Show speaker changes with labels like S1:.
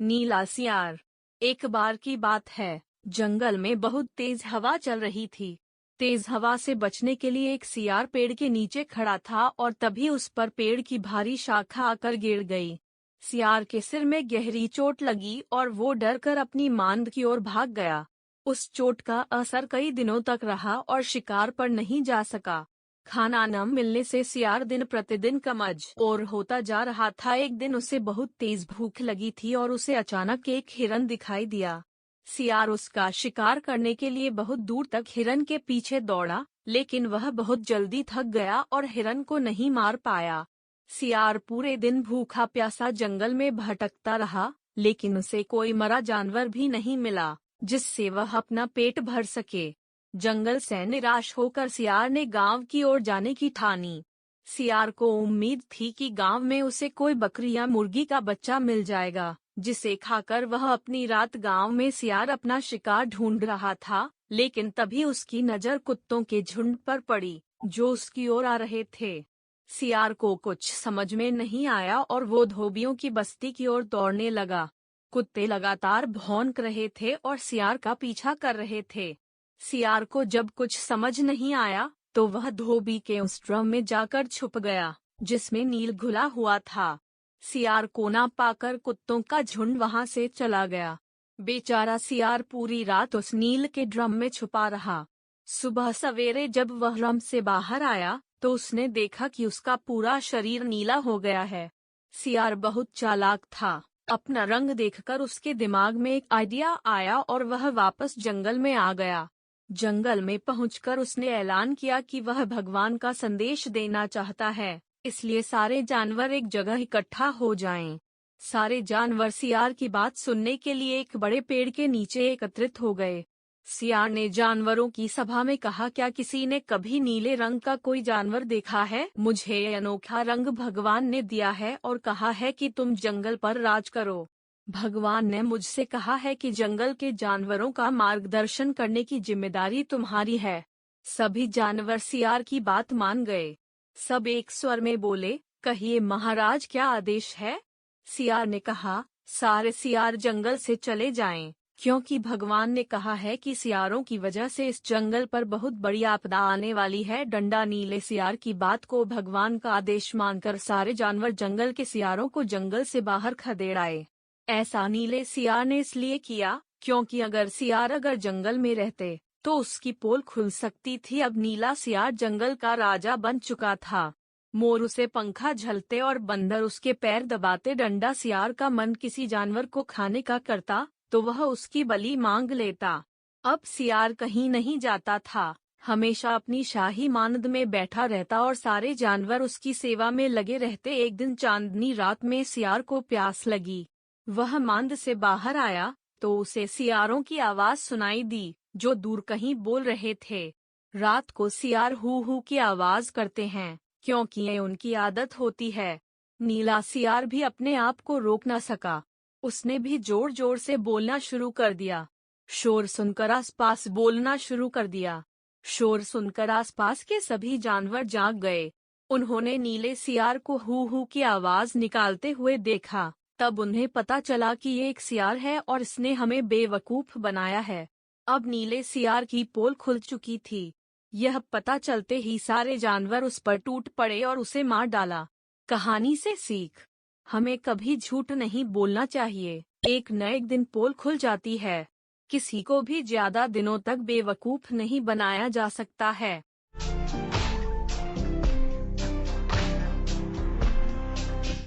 S1: नीला सियार। एक बार की बात है, जंगल में बहुत तेज हवा चल रही थी। तेज हवा से बचने के लिए एक सियार पेड़ के नीचे खड़ा था और तभी उस पर पेड़ की भारी शाखा आकर गिर गई। सियार के सिर में गहरी चोट लगी और वो डरकर अपनी मांद की ओर भाग गया। उस चोट का असर कई दिनों तक रहा और शिकार पर नहीं जा सका। खाना न मिलने से सियार दिन प्रतिदिन कमजोर होता जा रहा था। एक दिन उसे बहुत तेज भूख लगी थी और उसे अचानक एक हिरन दिखाई दिया। सियार उसका शिकार करने के लिए बहुत दूर तक हिरन के पीछे दौड़ा, लेकिन वह बहुत जल्दी थक गया और हिरन को नहीं मार पाया। सियार पूरे दिन भूखा प्यासा जंगल में भटकता रहा, लेकिन उसे कोई मरा जानवर भी नहीं मिला जिससे वह अपना पेट भर सके। जंगल से निराश होकर सियार ने गांव की ओर जाने की ठानी। सियार को उम्मीद थी कि गांव में उसे कोई बकरी या मुर्गी का बच्चा मिल जाएगा, जिसे खाकर वह अपनी रात गांव में सियार अपना शिकार ढूंढ रहा था, लेकिन तभी उसकी नजर कुत्तों के झुंड पर पड़ी, जो उसकी ओर आ रहे थे। सियार को कुछ समझ में नहीं आया और वो धोबियों की बस्ती की ओर दौड़ने लगा। कुत्ते लगातार भौंक रहे थे और सियार का पीछा कर रहे थे। सियार को जब कुछ समझ नहीं आया, तो वह धोबी के उस ड्रम में जाकर छुप गया, जिसमें नील घुला हुआ था। सियार को ना पाकर कुत्तों का झुंड वहां से चला गया। बेचारा सियार पूरी रात उस नील के ड्रम में छुपा रहा। सुबह सवेरे जब वह ड्रम से बाहर आया, तो उसने देखा कि उसका पूरा शरीर नीला हो गया है। सियार बहुत चालाक था। अपना रंग देखकर उसके दिमाग में एक आइडिया आया और वह वापस जंगल में आ गया। जंगल में पहुंचकर उसने ऐलान किया कि वह भगवान का संदेश देना चाहता है, इसलिए सारे जानवर एक जगह इकट्ठा हो जाएं। सारे जानवर सियार की बात सुनने के लिए एक बड़े पेड़ के नीचे एकत्रित हो गए। सियार ने जानवरों की सभा में कहा, क्या किसी ने कभी नीले रंग का कोई जानवर देखा है? मुझे ये अनोखा रंग भगवान ने दिया है और कहा है कि तुम जंगल पर राज करो। भगवान ने मुझसे कहा है कि जंगल के जानवरों का मार्गदर्शन करने की जिम्मेदारी तुम्हारी है। सभी जानवर सियार की बात मान गए। सब एक स्वर में बोले, कहिए महाराज, क्या आदेश है? सियार ने कहा, सारे सियार जंगल से चले जाएं, क्योंकि भगवान ने कहा है कि सियारों की वजह से इस जंगल पर बहुत बड़ी आपदा आने वाली है। डंडा नीले सियार की बात को भगवान का आदेश मानकर सारे जानवर जंगल के सियारों को जंगल से बाहर खदेड़ आए। ऐसा नीले सियार ने इसलिए किया क्योंकि अगर सियार जंगल में रहते तो उसकी पोल खुल सकती थी। अब नीला सियार जंगल का राजा बन चुका था। मोर उसे पंखा झलते और बंदर उसके पैर दबाते। डंडा सियार का मन किसी जानवर को खाने का करता तो वह उसकी बलि मांग लेता। अब सियार कहीं नहीं जाता था, हमेशा अपनी शाही मानद में बैठा रहता और सारे जानवर उसकी सेवा में लगे रहते। एक दिन चांदनी रात में सियार को प्यास लगी। वह मांद से बाहर आया तो उसे सियारों की आवाज सुनाई दी, जो दूर कहीं बोल रहे थे। रात को सियार हू हू की आवाज करते हैं, क्योंकि ये उनकी आदत होती है। नीला सियार भी अपने आप को रोक न सका। उसने भी जोर जोर से बोलना शुरू कर दिया। शोर सुनकर आसपास बोलना शुरू कर दिया। शोर सुनकर आसपास के सभी जानवर जाग गए। उन्होंने नीले सियार को हू हू की आवाज निकालते हुए देखा। तब उन्हें पता चला कि ये एक सियार है और इसने हमें बेवकूफ बनाया है। अब नीले सियार की पोल खुल चुकी थी। यह पता चलते ही सारे जानवर उस पर टूट पड़े और उसे मार डाला। कहानी से सीख, हमें कभी झूठ नहीं बोलना चाहिए। एक न एक दिन पोल खुल जाती है। किसी को भी ज्यादा दिनों तक बेवकूफ नहीं बनाया जा सकता है।